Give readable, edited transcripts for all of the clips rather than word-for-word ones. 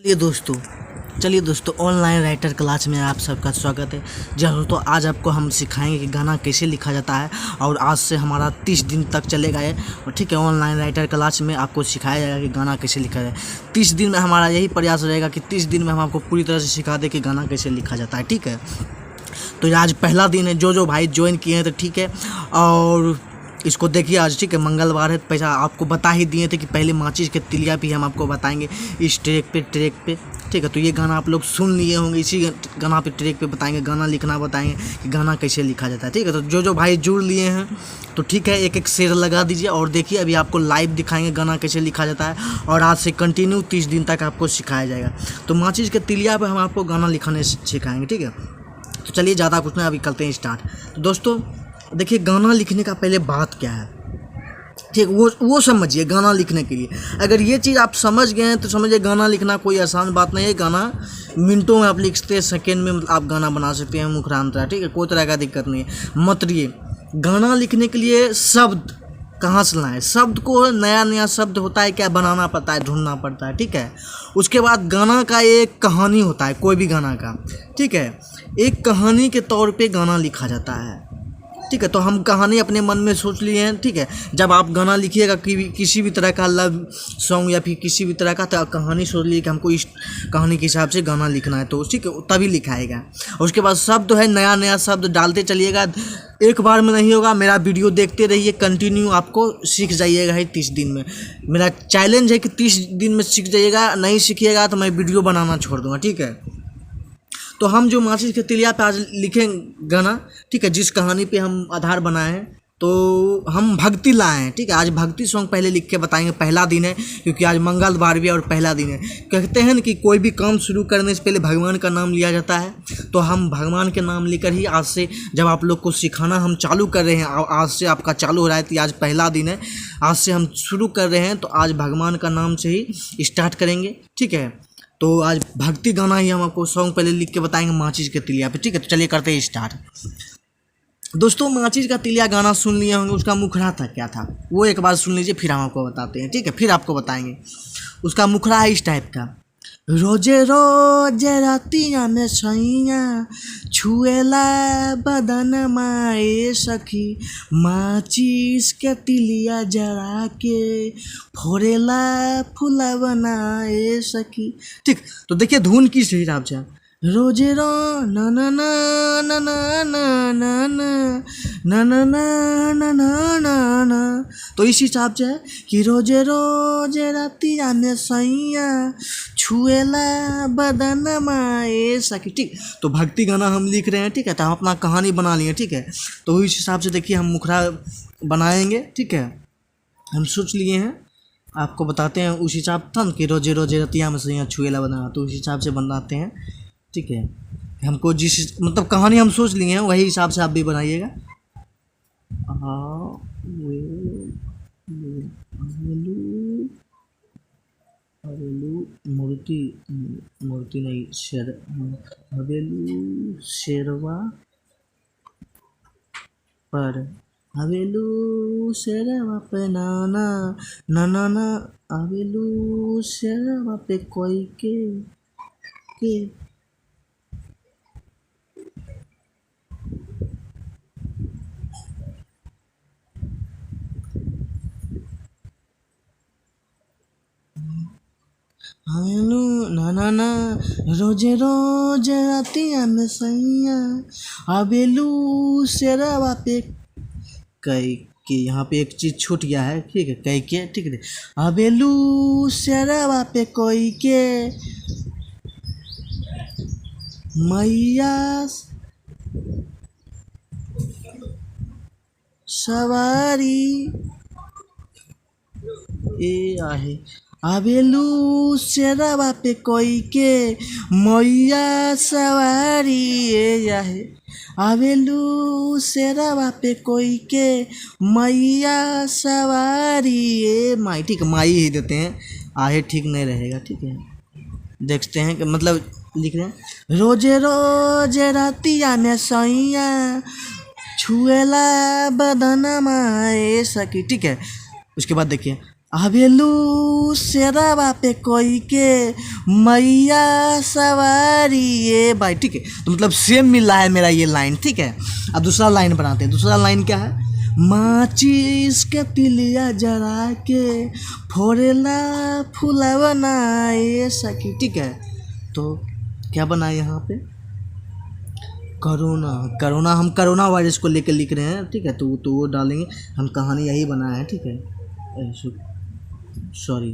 चलिए दोस्तों online writer class में आप सबका स्वागत है। तो आज आपको हम सिखाएंगे कि गाना कैसे लिखा जाता है और आज से हमारा 30 दिन तक चलेगा ये। और ठीक है, ऑनलाइन राइटर क्लास में आपको सिखाया जाएगा कि गाना कैसे लिखा जाए। 30 दिन में हमारा यही प्रयास रहेगा कि 30 दिन में हम आपको पूरी तरह से सिखा दें कि गाना कैसे लिखा जाता है। ठीक है, तो आज पहला दिन है। जो भाई ज्वाइन किए हैं तो ठीक है, और इसको देखिए आज ठीक है, मंगलवार है। पैसा आपको बता ही दिए थे कि पहले माचिस के तिलिया भी हम आपको बताएंगे इस ट्रैक पे। ठीक है, तो ये गाना आप लोग सुन लिए होंगे, इसी गाना पे ट्रैक पे बताएंगे, गाना लिखना बताएंगे कि गाना कैसे लिखा जाता है। ठीक है, तो जो भाई जुड़ लिए हैं तो ठीक है, एक शेयर लगा दीजिए और देखिए अभी आपको लाइव दिखाएंगे गाना कैसे लिखा जाता है। और आज से कंटिन्यू 30 दिन तक आपको सिखाया जाएगा। तो माचिस के तिलिया पर हम आपको गाना लिखाने सिखाएंगे। ठीक है, तो चलिए ज़्यादा कुछ नहीं, अभी करते हैं स्टार्ट। तो दोस्तों देखिए, गाना लिखने का पहले बात क्या है, ठीक, वो समझिए। गाना लिखने के लिए अगर ये चीज़ आप समझ गए हैं तो समझिए गाना लिखना कोई आसान बात नहीं है। गाना मिनटों में आप लिख सकते हैं, सेकेंड में आप गाना बना सकते हैं मुखरांतरा। ठीक है, कोई तरह का दिक्कत नहीं है। मत रहिए, गाना लिखने के लिए शब्द कहाँ से लाएं? शब्द को नया शब्द होता है क्या, बनाना पड़ता है, ढूंढना पड़ता है। ठीक है, उसके बाद गाना का एक कहानी होता है, कोई भी गाना का। ठीक है, एक कहानी के तौर पे गाना लिखा जाता है। ठीक है, तो हम कहानी अपने मन में सोच लिए हैं। ठीक है, जब आप गाना लिखिएगा किसी भी तरह का लव सॉन्ग या फिर किसी भी तरह का, तो कहानी सोच लिए कि हमको इस कहानी के हिसाब से गाना लिखना है, तो ठीक है तभी लिखाएगा। और उसके बाद शब्द है, नया शब्द डालते चलिएगा। एक बार में नहीं होगा, मेरा वीडियो देखते रहिए, कंटिन्यू आपको सीख जाइएगा है 30 दिन में। मेरा चैलेंज है कि 30 दिन में सीख जाइएगा। नहीं सीखिएगा तो मैं वीडियो बनाना छोड़ दूँगा। ठीक है, तो हम जो माचिस के तिलिया पे आज लिखेंगे गाना, ठीक है, जिस कहानी पे हम आधार बनाए हैं, तो हम भक्ति लाए हैं। ठीक है, आज भक्ति सॉन्ग पहले लिख के बताएंगे। पहला दिन है क्योंकि आज मंगलवार भी और पहला दिन है। कहते हैं ना कि कोई भी काम शुरू करने से पहले भगवान का नाम लिया जाता है, तो हम भगवान के नाम लेकर ही आज से जब आप लोग को सिखाना हम चालू कर रहे हैं, आज से आपका चालू हो रहा है, तो आज पहला दिन है, आज से हम शुरू कर रहे हैं, तो आज भगवान का नाम से ही स्टार्ट करेंगे। ठीक है, तो आज भक्ति गाना ही हम आपको सॉन्ग पहले लिख के बताएंगे माचिस के तिलिया पे। ठीक है, तो चलिए करते हैं स्टार्ट। दोस्तों माचिस का तिलिया गाना सुन लिए होंगे, उसका मुखड़ा था क्या था वो एक बार सुन लीजिए, फिर हम आपको बताते हैं। ठीक है, फिर आपको बताएंगे। उसका मुखड़ा है इस टाइप का। रोजे रोजे रातिया में सैया छुएला बदन माए सखी, माचिस के तिलिया जरा के फोड़ेला फूला बनाए सखी। ठीक, तो देखिए धुन किस हिसाब से, रोजे रो ना ना ना ना ना ना ना ना ना ना ना ना ना ना ना, तो इस हिसाब से है कि रोजे रोजे रातिया में सैया छुएला बदन माए सखी। ठीक, तो भक्ति गाना हम लिख रहे हैं। ठीक है, तो हम अपना कहानी बना लिए। ठीक है, तो इस हिसाब से देखिए हम मुखड़ा बनाएंगे। ठीक है, हम सोच लिए हैं, आपको बताते हैं। उस हिसाब था कि रोजे रोजे रतिया में सैया छुएला बनाना, तो उस हिसाब से बनाते हैं। ठीक है, हमको जिस मतलब कहानी हम सोच लिए हैं वही हिसाब से आप भी बनाइएगा। मूर्ति नहीं, हवेलू शेरवा पर, हवेलू शेरवा पे नाना नाना ना, हवेलू शेरवा पे कोई के ना ना ना, रोजे रोजे रातिया में सैया आवेलू शेरवा पे कई के। यहाँ पे एक चीज़ छूट गया है। ठीक है, कई के, ठीक है, आवेलू शेरवा पे कोई के मैया सवारी ए आहे, आवेलू शेरवा पे कोई के मैया सवारी ए आहे, आवेलू शेरवा पे कोई के मैया सवारी ए माई। ठीक है, माई ही देते हैं, आहे ठीक नहीं रहेगा। ठीक है, देखते हैं कि मतलब लिख रहे हैं, रोजे रोजे रातिया में सैया छुएला बदन माए सखी। ठीक है, उसके बाद देखिए, आवेलू शेरावा पे कोई के मैया सवारी ये भाई, ठीक है। तो मतलब सेम मिल रहा है मेरा ये लाइन, ठीक है। अब दूसरा लाइन बनाते हैं। दूसरा लाइन क्या है? माचिस के तिलिया जरा के फोड़ेला फूला बनाए सखी, ठीक है। तो क्या बनाए यहाँ पे? करोना। करोना, हम करोना वायरस को लेकर लिख रहे हैं, ठीक है। तो वो डालेंगे, हम कहानी यही बनाए हैं, ठीक है। सॉरी,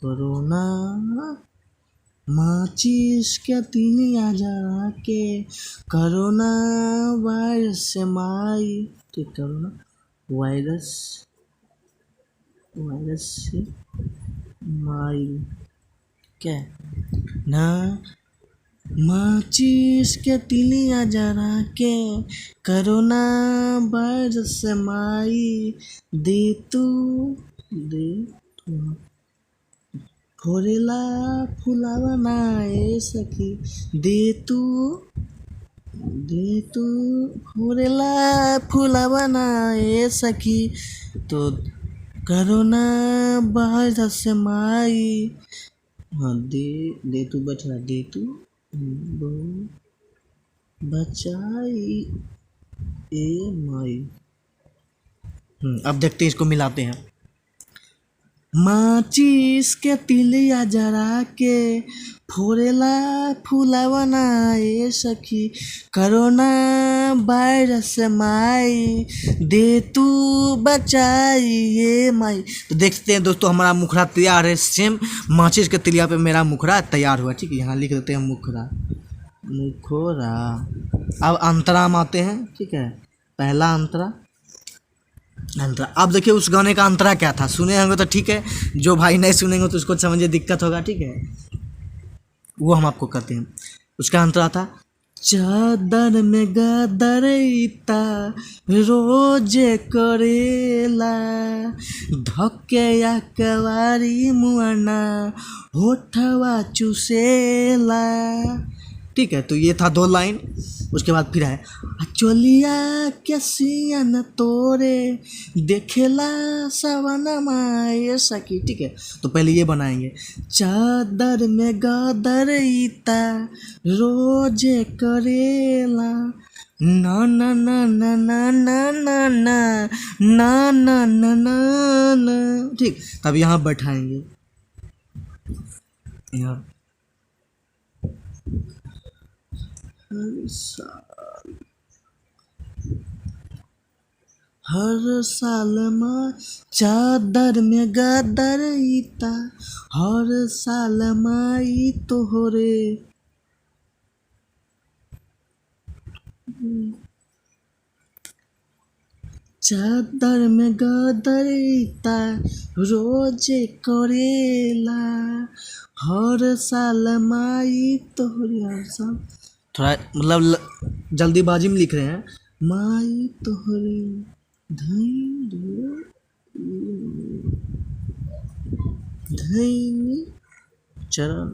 कोरोना माचिस के तिलिया जरा के कोरोना वायरस से माई, ठीक, कोरोना वायरस वायरस से माई क्या ना, माचिस के तिलिया जरा के कोरोना वायरस से माई दे तू फोरेला फूला बनाए सखी दे तू फोरेला फूला बनाए सखी। तो कोरोना वायरस से माई, हाँ, दे तू बचा, दे तू बचाई ए माई। अब देखते हैं, इसको मिलाते हैं। माचिस के तिलिया जरा के फोड़ेला फूला बनाए सखी कोरोना वायरस से माई दे तू बचाई ये माई। तो देखते हैं दोस्तों, हमारा मुखड़ा तैयार है। सेम माचिस के तिलिया पे मेरा मुखड़ा तैयार हुआ, ठीक है। यहाँ लिख देते हैं मुखड़ा। अब अंतराम आते हैं, ठीक है। पहला अंतरा। अब देखिए उस गाने का अंतरा क्या था, सुने होंगे तो ठीक है, जो भाई नहीं सुनेंगे तो उसको समझिए दिक्कत होगा, ठीक है। वो हम आपको कहते हैं। उसका अंतरा था, चादर में गदरैता रोजे करेला धक्के या कवारी मुआना होठवा चुसेला, ठीक है। तो ये था 2 लाइन। उसके बाद फिर है, चोलिया के सियन तोरे देखेला सवनमा ये सखी, ठीक है। तो पहले ये बनाएंगे, चादर में गदरैता रोजे करेला ना ना ना ना ना ना ना ना ना ना ना ना ना, ठीक। तब यहाँ बैठाएंगे, यहाँ हर साल माँ चादर में गदरैता हर साल माई तोहरे चादर में गदरैता रोजे करेला हर साल माई तोहरे। हर साल थोड़ा मतलब जल्दीबाजी में लिख रहे हैं, माई तोहरे धैनी चरण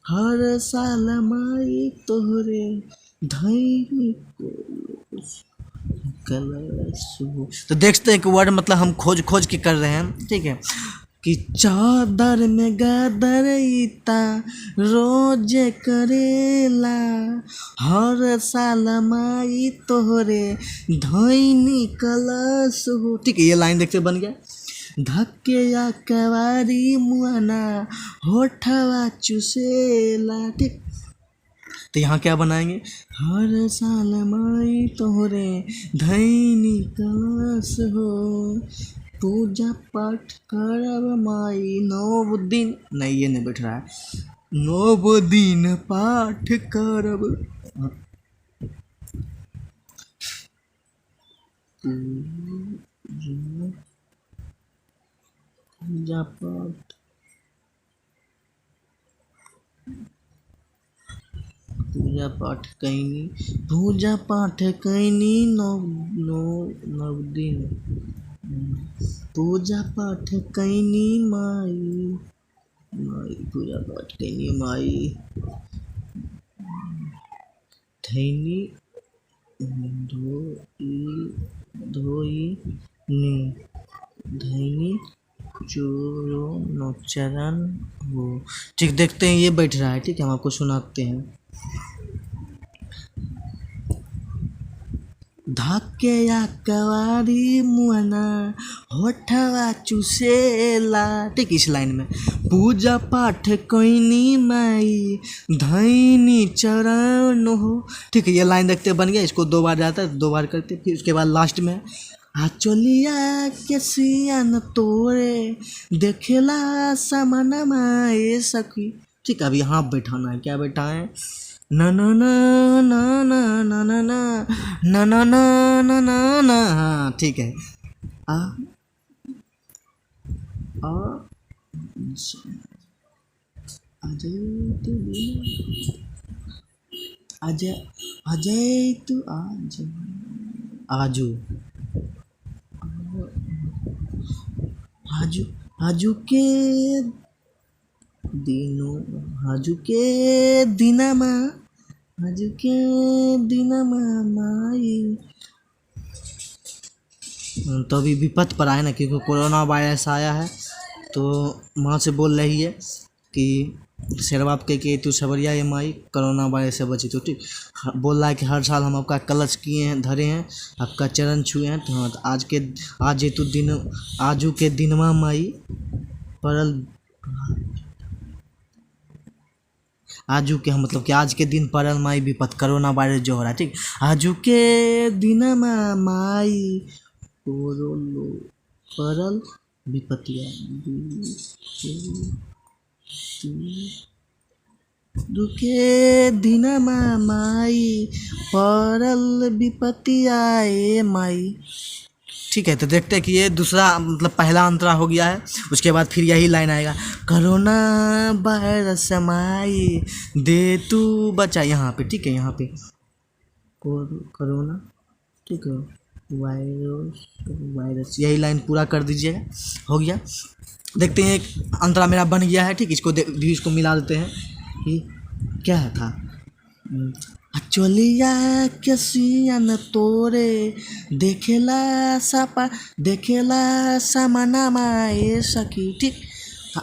हर साल माई तोहरे धैनी तो देखते हैं कि वर्ड मतलब हम खोज खोज के कर रहे हैं, ठीक है। कि चादर में गदरैता रोजे करेला हर साल माई तोहरे धैनी कलश हो, ठीक है। ये लाइन देखते बन गया, धक्के या कवारी मुआना होठवा चुसेला, ठीक। तो यहाँ क्या बनाएंगे, हर साल माई तोहरे धैनी कलश हो पूजा पाठ करब माई 9 दिन, नहीं ये नहीं बैठ रहा है, 9 दिन पाठ करब पूजा पाठ कैनी पूजा पाठ कैनी 9 दिन पूजा पाठ कैनी माई पूजा पाठ कैनी माई धैनी धोई नि धैनी चोरो नोचरन हो। ठीक, देखते हैं ये बैठ रहा है। ठीक है, हम आपको सुनाते हैं। धक्के या कवारी मुआना होठवा चुसेला। ठीक, इस लाइन में पूजा पाठ कोइनी माई धैनी चरण हो। ठीक है, ये लाइन देखते बन गया। इसको 2 बार जाता है, 2 बार करते, फिर उसके बाद लास्ट में चलिया के सियान तोरे देखेला सामना माए सखी। ठीक है, अब यहाँ बैठाना है। क्या बैठाएं? ना ना ना ना ना ना ना ना ना ना ना ना ना ना। हाँ, ठीक है। आ आ अजय तू अजय अजय तू आज आजू आजू आजू के दिनों आजू के दिनमा आजू के दिनमा माई। तो अभी विपत्त पर आए ना, क्योंकि कोरोना वायरस आया है। तो माँ से बोल रही है कि शेरबाप के तू सबरिया ये माई कोरोना वायरस से बची। तो ठीक, बोल रहा है कि हर साल हम आपका कलश किए हैं, धरे हैं, आपका चरण छुए हैं। तो हाँ, तो आज तू दिन आजू के दिनमा माई परल आजू के, मतलब कि आज के दिन परल माई विपत कोरोना वायरस जो हो रहा है। ठीक, आजू के दिनमा माई परल विपतिया दुखे दिनमा माई परल विपतिया ए माई। ठीक है, तो देखते हैं कि ये दूसरा, मतलब पहला अंतरा हो गया है। उसके बाद फिर यही लाइन आएगा, कोरोना वायरस माई दे तू बचा। यहाँ पे ठीक है, यहाँ पे कोरोना, ठीक है, वायरस यही लाइन पूरा कर दीजिएगा। हो गया। देखते हैं, एक अंतरा मेरा बन गया है। ठीक, इसको भी इसको मिला देते हैं कि क्या था। चलिया के सियान तोरे देखेला सामना माए सखी। ठीक,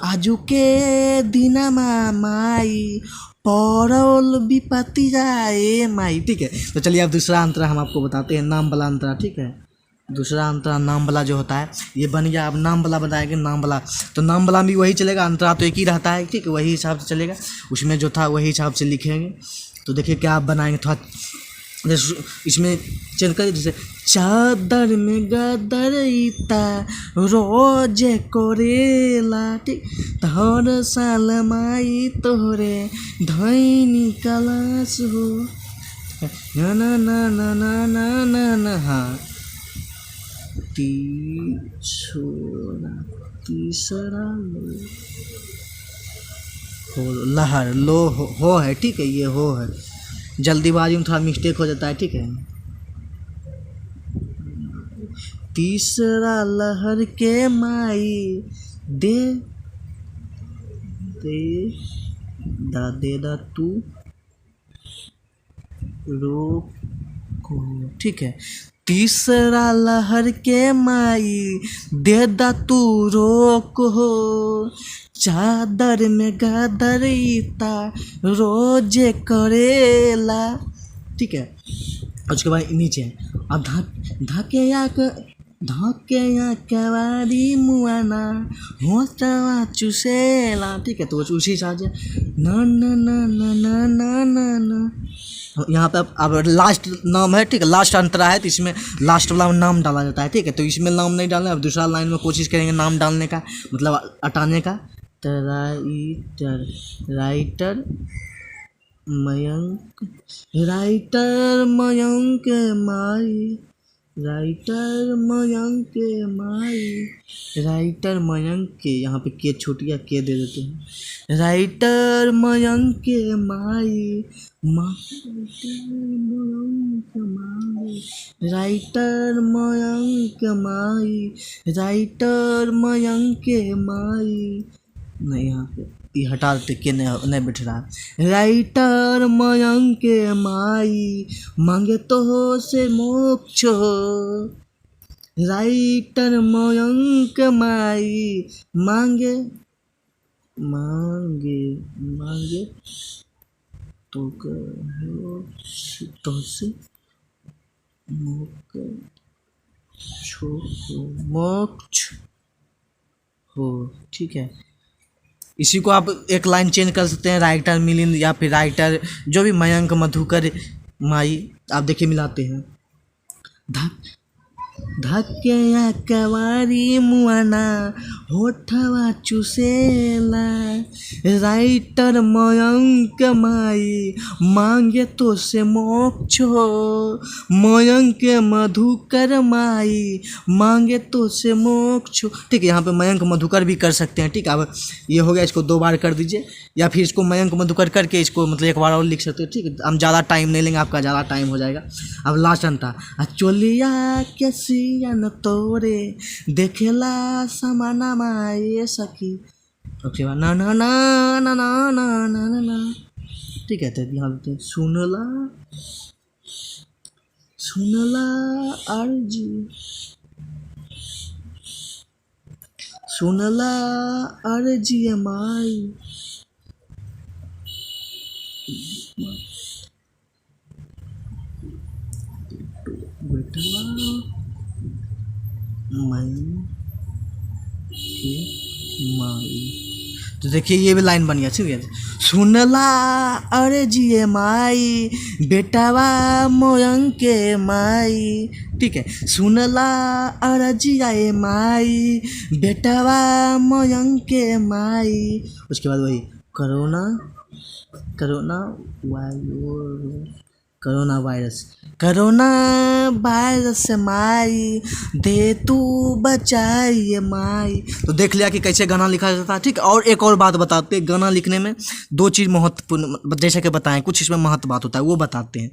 आजू के दिनमा माई परल विपत्ति जाए माई। ठीक है, तो चलिए अब दूसरा अंतरा हम आपको बताते हैं, नाम वाला अंतरा। ठीक है, दूसरा अंतरा नाम वाला जो होता है ये बन गया। अब नाम वाला बताएंगे, नाम वाला तो नाम वाला भी वही चलेगा, अंतरा तो एक ही रहता है। ठीक है, वही हिसाब से चलेगा, उसमें जो था वही हिसाब से लिखेंगे। तो देखिए क्या आप बनाएंगे। थोड़ा इसमें चल कर, जैसे चादर में गदरईता रोज करेला। ठीक, हर साल माई तोहरे धैनी कलास हो। ना ना ना ना ना ना ना ना। हाँ, तीसरा लहर लो हो है। ठीक है, ये हो है, जल्दीबाजी में थोड़ा मिस्टेक हो जाता है। ठीक है, तीसरा लहर के माई दे दा तू रोको। ठीक है, तीसरा लहर के माई दे दा तू रोक हो। चादर में गदरईता रोजे करेला। ठीक है, उसके बाद नीचे अब धके या कवारी मुआना होटवा चुसेला। ठीक है, तो उसी हिसाब से न न न न न न न न। यहाँ पे अब लास्ट नाम है। ठीक है, लास्ट अंतरा है, तो इसमें लास्ट वाला नाम डाला जाता है। ठीक है, तो इसमें नाम नहीं डालना। अब दूसरा लाइन में कोशिश करेंगे नाम डालने का, मतलब हटाने का। राइटर मयंक माई राइटर मयंक के, यहाँ पे के छूटिया के दे देते हैं। राइटर मयंक के माई राइटर मयंक के माई। नहीं, यहाँ पे ये हटा देते, के नहीं बैठ रहा। राइटर मयंक के माई मांगे तो हो से मोक्ष हो। राइटर मयंक माई मांगे मांगे मांगे तो कहो तुझसे मोक्ष हो। ठीक है, इसी को आप एक लाइन चेंज कर सकते हैं, राइटर मिलिंद या फिर राइटर जो भी मयंक मधुकर माई, आप देखिए मिलाते हैं। धक्के या कवारी मुआना होठवा चुसेला, राइटर मयंक माई मांगे तो से मोक्ष हो, मयंक मधुकर माई मांगे तो से मोक्ष हो। ठीक है, यहाँ पे मयंक मधुकर भी कर सकते हैं। ठीक है, अब ये हो गया, इसको 2 बार कर दीजिए या फिर इसको मयंक मधुकर करके इसको मतलब 1 बार और लिख सकते हैं। ठीक है, हम ज़्यादा टाइम नहीं लेंगे, आपका ज़्यादा टाइम हो जाएगा। अब लास्ट अंता चोलिया के सियन तोरे देखेला समाना माए सखी। ओके, ना ना ना ना ना ना ना ना ना। ठीक है, तो यहाँ लिखते हैं सुनला सुनला अर्जी, सुनला अर्जी माई बेटवा माई। तो देखिए ये भी लाइन बन गया। ठीक है, सुनला अरे जिए माई बेटावा मोयंके माई। ठीक है, सुनला अरे जिए माई बेटावा मोयंके माई। उसके बाद वही corona corona virus corona virus माई दे तू बचाइए माई। तो देख लिया कि कैसे गाना लिखा जाता है। ठीक है, और एक और बात बताते हैं, गाना लिखने में 2 चीज़ महत्वपूर्ण जैसे कि बताएं, कुछ इसमें महत्व बात होता है वो बताते हैं।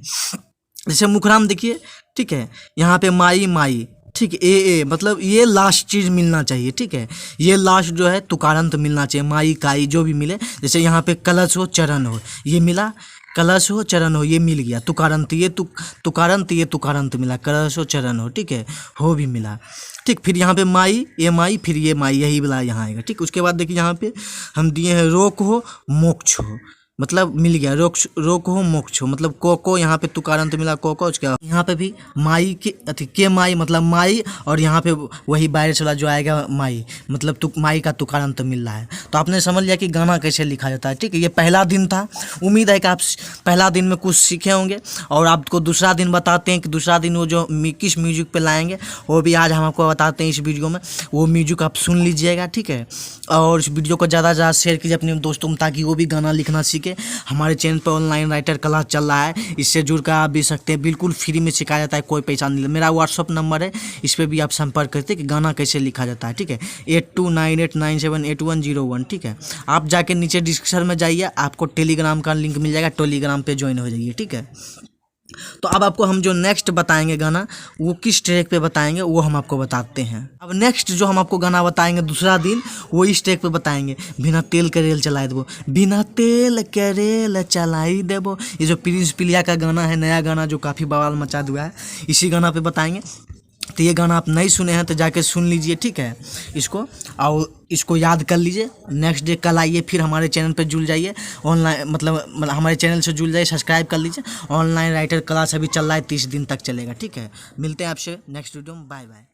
जैसे मुखराम देखिए, ठीक है, यहाँ पे माई माई, ठीक है, ए मतलब ये लास्ट चीज़ मिलना चाहिए। ठीक है, ये लास्ट जो है तुकारांत मिलना चाहिए, माई काई जो भी मिले। जैसे यहाँ पे कलश हो चरण हो, ये मिला, कलश हो चरण हो, ये मिल गया, तुकारांत ये तुकारांत मिला, कलश हो चरण हो। ठीक है, हो भी मिला। ठीक, फिर यहाँ पे माई ये माई, फिर ये माई, यही वाला यहाँ आएगा। ठीक, उसके बाद देखिए यहाँ पे हम दिए हैं रोक हो मोक्ष हो, मतलब मिल गया, रोक हो मोक्ष हो, मतलब को यहाँ पे तुकारांत मिला को उसके बाद यहाँ पे भी माई के माई मतलब माई, और यहाँ पे वही वायरस वाला जो आएगा माई, मतलब माई का तुकारांत मिल रहा है। तो आपने समझ लिया कि गाना कैसे लिखा जाता है। ठीक है, ये पहला दिन था, उम्मीद है कि आप पहला दिन में कुछ सीखे होंगे, और आपको दूसरा दिन बताते हैं कि दूसरा दिन वो जो किस म्यूजिक पे लाएंगे वो भी आज हम आपको बताते हैं इस वीडियो में। वो म्यूजिक आप सुन लीजिएगा। ठीक है, और इस वीडियो को ज़्यादा से ज़्यादा शेयर कीजिए अपने दोस्तों में, ताकि वो भी गाना लिखना सीखे। हमारे चैनल पर ऑनलाइन राइटर क्लास चल रहा है, इससे जुड़ कर आप भी सकते हैं, बिल्कुल फ्री में सिखाया जाता है, कोई पैसा नहीं। मेरा व्हाट्सअप नंबर है, इस पर भी आप संपर्क करते कि गाना कैसे लिखा जाता है। ठीक है, 8298978101। ठीक है, आप जाके नीचे डिस्क्रिप्शन में जाइए, आपको टेलीग्राम का लिंक मिल जाएगा, टेलीग्राम पे ज्वाइन हो जाइए। ठीक है, तो अब आपको हम जो नेक्स्ट बताएंगे गाना, वो किस ट्रैक पे बताएंगे वो हम आपको बताते हैं। अब नेक्स्ट जो हम आपको गाना बताएंगे दूसरा दिन, वो इस ट्रैक पे बताएंगे, बिना तेल के रेल चलाई देबो, बिना तेल के रेल चलाई देबो। ये जो प्रिंस पिलिया का गाना है, नया गाना जो काफ़ी बवाल मचा दिया है, इसी गाना पे बताएंगे। तो ये गाना आप नहीं सुने हैं तो जाके सुन लीजिए। ठीक है, इसको और इसको याद कर लीजिए। नेक्स्ट डे कल आइए, फिर हमारे चैनल पे जुड़ जाइए, ऑनलाइन मतलब हमारे चैनल से जुड़ जाइए, सब्सक्राइब कर लीजिए। ऑनलाइन राइटर क्लास अभी चल रहा है, 30 दिन तक चलेगा। ठीक है, मिलते हैं आपसे नेक्स्ट वीडियो में, बाय बाय।